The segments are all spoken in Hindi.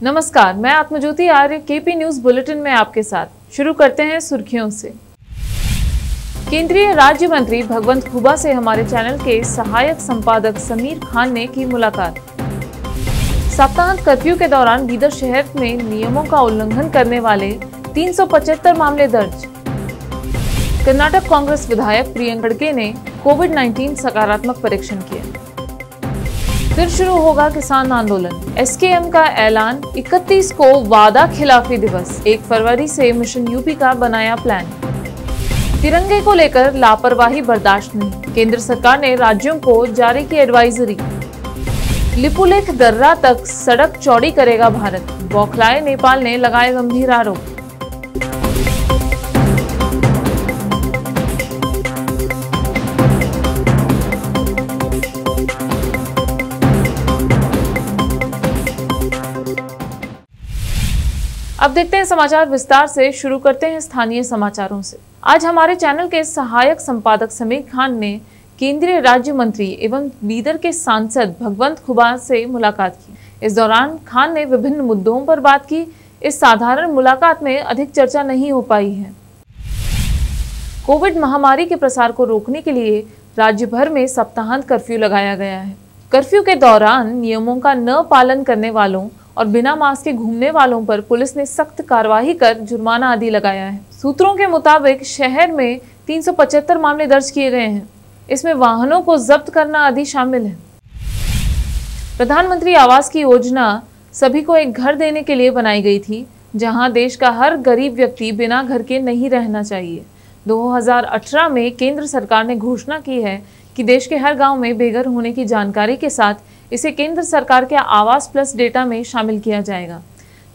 नमस्कार, मैं आत्मज्योति आर्य केपी न्यूज बुलेटिन में आपके साथ। शुरू करते हैं सुर्खियों से। केंद्रीय राज्य मंत्री भगवंत खुबा से हमारे चैनल के सहायक संपादक समीर खान ने की मुलाकात। सप्ताहांत कर्फ्यू के दौरान बीदर शहर में नियमों का उल्लंघन करने वाले 375 मामले दर्ज। कर्नाटक कांग्रेस विधायक प्रियंका खड़गे ने कोविड-19 सकारात्मक परीक्षण किया। फिर शुरू होगा किसान आंदोलन। एसकेएम का ऐलान, 31 को वादा खिलाफी दिवस, 1 फरवरी से मिशन यूपी का बनाया प्लान। तिरंगे को लेकर लापरवाही बर्दाश्त नहीं, केंद्र सरकार ने राज्यों को जारी की एडवाइजरी। लिपुलेख दर्रा तक सड़क चौड़ी करेगा भारत, बौखलाए नेपाल ने लगाए गंभीर आरोप। अब देखते हैं समाचार विस्तार से। शुरू करते हैं स्थानीय समाचारों से। आज हमारे चैनल के सहायक संपादक समीर खान ने केंद्रीय राज्य मंत्री एवं बीदर के सांसद भगवंत खुबा से मुलाकात की। इस दौरान खान ने विभिन्न मुद्दों पर बात की। इस साधारण मुलाकात में अधिक चर्चा नहीं हो पाई है। कोविड महामारी के प्रसार को रोकने के लिए राज्य भर में सप्ताहांत कर्फ्यू लगाया गया है। कर्फ्यू के दौरान नियमों का न पालन करने वालों और बिना मास्क के घूमने वालों पर पुलिस ने सख्त कार्रवाई कर जुर्माना आदि लगाया है। सूत्रों के मुताबिक शहर में 375 मामले दर्ज किए गए हैं। इसमें वाहनों को जब्त करना आदि शामिल है। प्रधानमंत्री आवास की योजना सभी को एक घर देने के लिए बनाई गई थी, जहां देश का हर गरीब व्यक्ति बिना घर के नहीं रहना चाहिए। 2018 में केंद्र सरकार ने घोषणा की है कि देश के हर गांव में बेघर होने की जानकारी के साथ इसे केंद्र सरकार के आवास प्लस डेटा में शामिल किया जाएगा।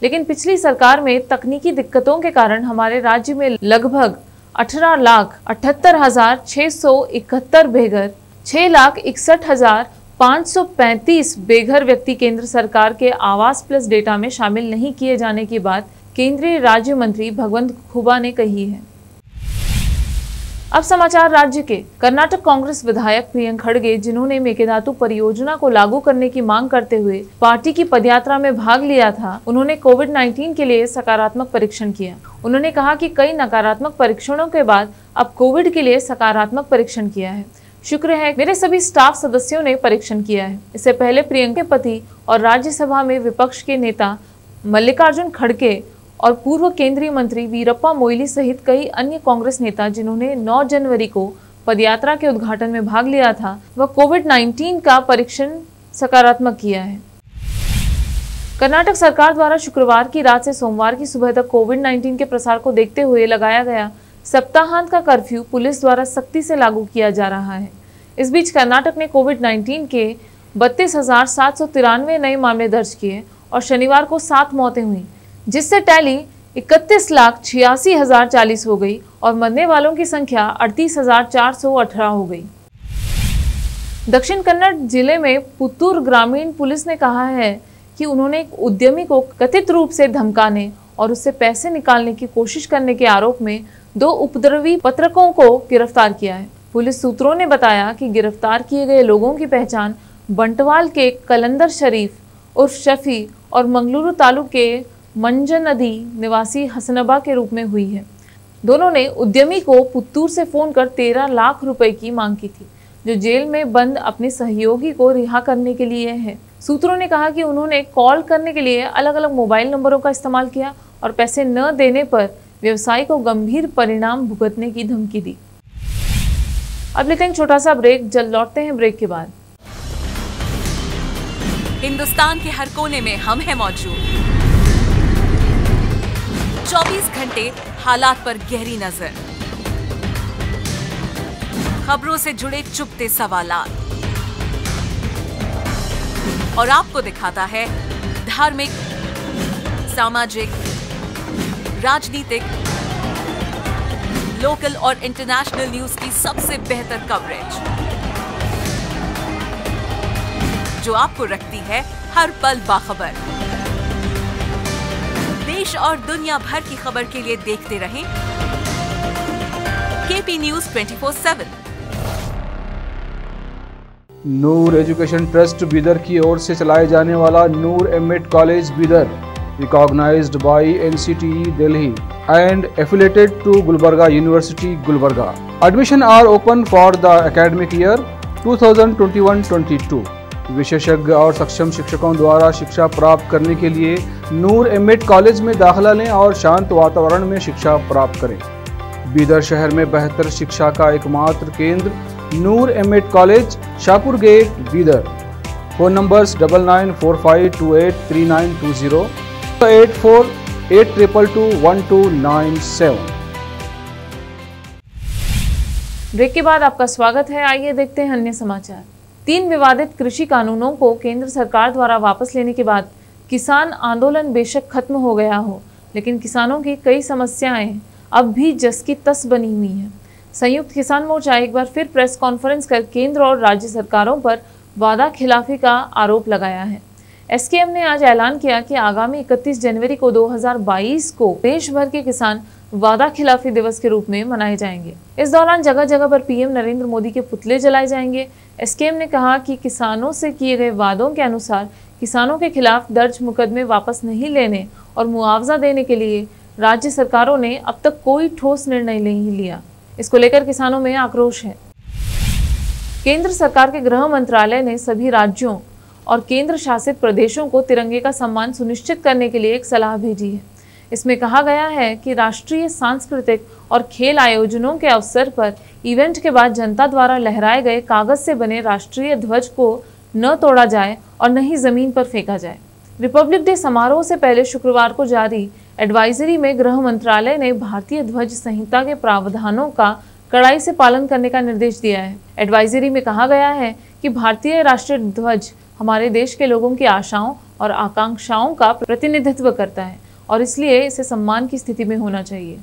लेकिन पिछली सरकार में तकनीकी दिक्कतों के कारण हमारे राज्य में लगभग 18,78,671 बेघर, 6,61,535 बेघर व्यक्ति केंद्र सरकार के आवास प्लस डेटा में शामिल नहीं किए जाने की बात केंद्रीय राज्य मंत्री भगवंत खुबा ने कही है। अब समाचार राज्य के। कर्नाटक कांग्रेस विधायक प्रियंका खड़गे, जिन्होंने मेकेदातु परियोजना को लागू करने की मांग करते हुए पार्टी की पदयात्रा में भाग लिया था, उन्होंने कोविड-19 के लिए सकारात्मक परीक्षण किया। उन्होंने कहा कि कई नकारात्मक परीक्षणों के बाद अब कोविड के लिए सकारात्मक परीक्षण किया है। शुक्र है मेरे सभी स्टाफ सदस्यों ने परीक्षण किया है। इससे पहले प्रियंका के पति और राज्यसभा में विपक्ष के नेता मल्लिकार्जुन खड़गे और पूर्व केंद्रीय मंत्री वीरप्पा मोइली सहित कई अन्य कांग्रेस नेता, जिन्होंने 9 जनवरी को पदयात्रा के उद्घाटन में भाग लिया था, वह कोविड-19 का परीक्षण सकारात्मक किया है। कर्नाटक सरकार द्वारा शुक्रवार की रात से सोमवार की सुबह तक कोविड-19 के प्रसार को देखते हुए लगाया गया सप्ताहांत का कर्फ्यू पुलिस द्वारा सख्ती से लागू किया जा रहा है। इस बीच कर्नाटक ने कोविड-19 के 32,793 नए मामले दर्ज किए और शनिवार को 7 मौतें हुई, जिससे टैली 31,86,040 हो गई और मरने वालों की संख्या 38,418 हो गई। दक्षिण कन्नड़ जिले में पुत्तूर ग्रामीण पुलिस ने कहा है कि उन्होंने एक उद्यमी को कथित रूप से धमकाने और उससे पैसे निकालने की कोशिश करने के आरोप में 2 उपद्रवी पत्रकों को गिरफ्तार किया है। पुलिस सूत्रों ने बताया कि गिरफ्तार किए गए लोगों की पहचान बंटवाल के कलंदर शरीफ उर्फ शफी और मंगलुरु तालुक के मंजन नदी निवासी हसनबा के रूप में हुई है। दोनों ने उद्यमी को पुत्तूर से फोन कर 13 लाख रुपए की मांग की थी, जो जेल में बंद अपने सहयोगी को रिहा करने के लिए है। सूत्रों ने कहा कि उन्होंने कॉल करने के लिए अलग अलग मोबाइल नंबरों का इस्तेमाल किया और पैसे न देने पर व्यवसायी को गंभीर परिणाम भुगतने की धमकी दी। अब लेते हैं छोटा सा ब्रेक, जल्द लौटते हैं ब्रेक के बाद। हिंदुस्तान के हर कोने में हम हैं मौजूद, 24 घंटे हालात पर गहरी नजर, खबरों से जुड़े चुपते सवालात और आपको दिखाता है धार्मिक, सामाजिक, राजनीतिक, लोकल और इंटरनेशनल न्यूज की सबसे बेहतर कवरेज, जो आपको रखती है हर पल बाखबर। देश और दुनिया भर की खबर के लिए देखते रहें KP news 24/7। Noor education trust Bidar की ओर से चलाए जाने वाला Noor MEd college Bidar recognized by NCTE Delhi and affiliated to Gulbarga University, Gulbarga. Admission are open for the academic year 2021-22. विशेषज्ञ और सक्षम शिक्षकों द्वारा शिक्षा प्राप्त करने के लिए नूर एमएड कॉलेज में दाखिला लें और शांत वातावरण में शिक्षा प्राप्त करें। बीदर शहर में बेहतर शिक्षा का एकमात्र केंद्र Noor MEd college, Shahpur gate, Bidar. Phone numbers 9945283920, 8482221297। Break के बाद आपका स्वागत है। आइए देखते हैं अन्य समाचार। 3 विवादित कृषि कानूनों को केंद्र सरकार द्वारा वापस लेने के बाद किसान आंदोलन बेशक खत्म हो गया हो, लेकिन किसानों की कई समस्याएं अब भी जस की तस बनी हुई हैं। संयुक्त किसान मोर्चा एक बार फिर प्रेस कॉन्फ्रेंस कर केंद्र और राज्य सरकारों पर वादा खिलाफी का आरोप लगाया है। एसकेएम ने आज ऐलान किया कि आगामी 31 जनवरी को 2022 को देश भर के किसान वादा खिलाफी दिवस के रूप में मनाए जाएंगे। इस दौरान जगह जगह पर पीएम नरेंद्र मोदी के पुतले जलाए जाएंगे। एसकेएम ने कहा कि किसानों से किए गए वादों के अनुसार किसानों के खिलाफ दर्ज मुकदमे वापस नहीं लेने और मुआवजा देने के लिए राज्य सरकारों ने अब तक कोई ठोस निर्णय नहीं लिया। इसको लेकर किसानों में आक्रोश है। केंद्र सरकार के गृह मंत्रालय ने सभी राज्यों और केंद्र शासित प्रदेशों को तिरंगे का सम्मान सुनिश्चित करने के लिए एक सलाह भेजी है। इसमें कहा गया है कि राष्ट्रीय सांस्कृतिक और खेल आयोजनों के अवसर पर इवेंट के बाद जनता द्वारा लहराए गए कागज से बने राष्ट्रीय ध्वज को न तोड़ा जाए और न ही जमीन पर फेंका जाए। रिपब्लिक डे समारोह से पहले शुक्रवार को जारी एडवाइजरी में गृह मंत्रालय ने भारतीय ध्वज संहिता के प्रावधानों का कड़ाई से पालन करने का निर्देश दिया है। एडवाइजरी में कहा गया है कि भारतीय राष्ट्रीय ध्वज हमारे देश के लोगों की आशाओं और आकांक्षाओं का प्रतिनिधित्व करता है और इसलिए इसे सम्मान की स्थिति में होना चाहिए।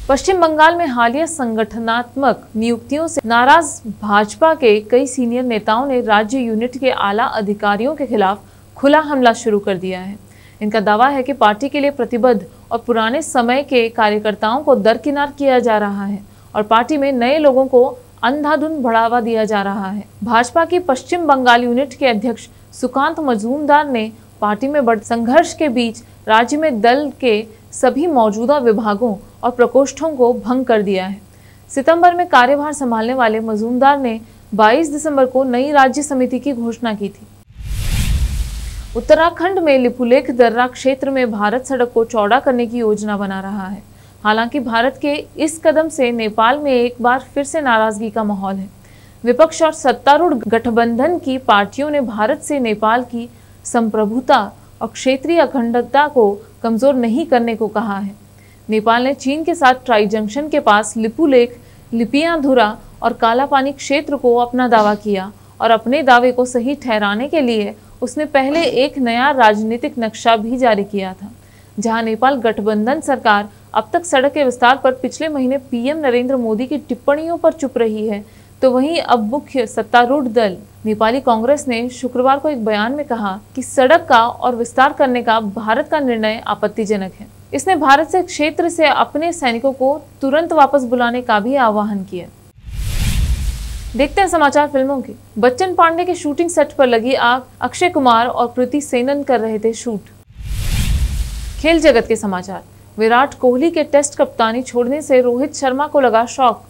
पश्चिम बंगाल में हालिया संगठनात्मक नियुक्तियों से नाराज भाजपा के कई सीनियर नेताओं ने राज्य यूनिट के आला अधिकारियों के खिलाफ खुला हमला शुरू कर दिया है। इनका दावा है कि पार्टी के लिए प्रतिबद्ध और पुराने समय के कार्यकर्ताओं को दरकिनार किया जा रहा है और पार्टी में नए लोगों को अंधाधुंध बढ़ावा दिया जा रहा है। भाजपा की पश्चिम बंगाल यूनिट के अध्यक्ष सुकांत मजूमदार ने पार्टी में बढ़ते संघर्ष के बीच राज्य में दल के सभी मौजूदा विभागों और प्रकोष्ठों को भंग कर दिया है। सितंबर में कार्यभार संभालने वाले मजूमदार ने 22 दिसंबर को नई राज्य समिति की घोषणा की थी। उत्तराखंड में लिपुलेख दर्रा क्षेत्र में भारत सड़क को चौड़ा करने की योजना बना रहा है। हालांकि भारत के इस कदम से नेपाल में एक बार फिर से नाराजगी का माहौल है। विपक्ष और सत्तारूढ़ गठबंधन की पार्टियों ने भारत से नेपाल की संप्रभुता और क्षेत्रीय अखंडता को कमजोर नहीं करने को कहा है। नेपाल ने चीन के साथ ट्राई जंक्शन के पास लिपुलेख, लिपियाधुरा और कालापानी क्षेत्र को अपना दावा किया और अपने दावे को सही ठहराने के लिए उसने पहले एक नया राजनीतिक नक्शा भी जारी किया था। जहां नेपाल गठबंधन सरकार अब तक सड़क के विस्तार पर पिछले महीने पीएम नरेंद्र मोदी की टिप्पणियों पर चुप रही है, तो वहीं अब मुख्य सत्तारूढ़ दल नेपाली कांग्रेस ने शुक्रवार को एक बयान में कहा कि सड़क का और विस्तार करने का भारत का निर्णय आपत्तिजनक है। इसने भारत से क्षेत्र से अपने सैनिकों को तुरंत वापस बुलाने का भी आह्वान किया। देखते हैं समाचार फिल्मों के। बच्चन पांडे के शूटिंग सेट पर लगी आग, अक्षय कुमार और कृति सेनन कर रहे थे शूट। खेल जगत के समाचार। विराट कोहली के टेस्ट कप्तानी छोड़ने से रोहित शर्मा को लगा शॉक।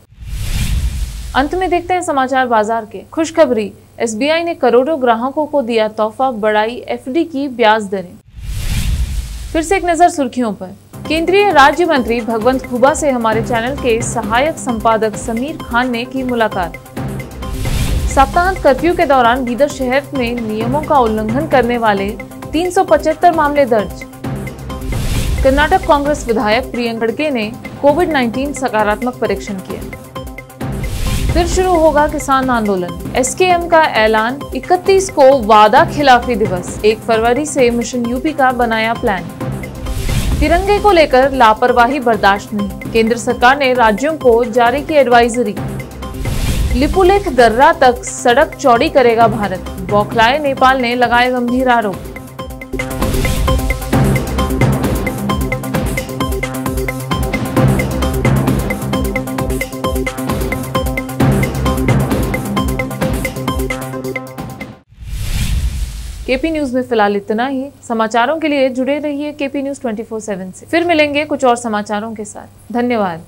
अंत में देखते हैं समाचार बाजार के। खुशखबरी, एसबीआई ने करोड़ों ग्राहकों को दिया तोहफा, बढ़ाई एफडी की ब्याज दरें। फिर से एक नजर सुर्खियों पर। केंद्रीय राज्य मंत्री भगवंत खुबा से हमारे चैनल के सहायक संपादक समीर खान ने की मुलाकात। सप्ताहांत कर्फ्यू के दौरान बीदर शहर में नियमों का उल्लंघन करने वाले 375 मामले दर्ज। कर्नाटक कांग्रेस विधायक प्रियंका खड़गे ने कोविड-19 सकारात्मक परीक्षण किया। फिर शुरू होगा किसान आंदोलन। एसकेएम का ऐलान, 31 को वादा खिलाफी दिवस, 1 फरवरी से मिशन यूपी का बनाया प्लान। तिरंगे को लेकर लापरवाही बर्दाश्त नहीं, केंद्र सरकार ने राज्यों को जारी की एडवाइजरी। लिपुलेख दर्रा तक सड़क चौड़ी करेगा भारत, बौखलाए नेपाल ने लगाए गंभीर आरोप। केपी न्यूज में फिलहाल इतना ही। समाचारों के लिए जुड़े रहिए केपी न्यूज 24/7 से। फिर मिलेंगे कुछ और समाचारों के साथ। धन्यवाद।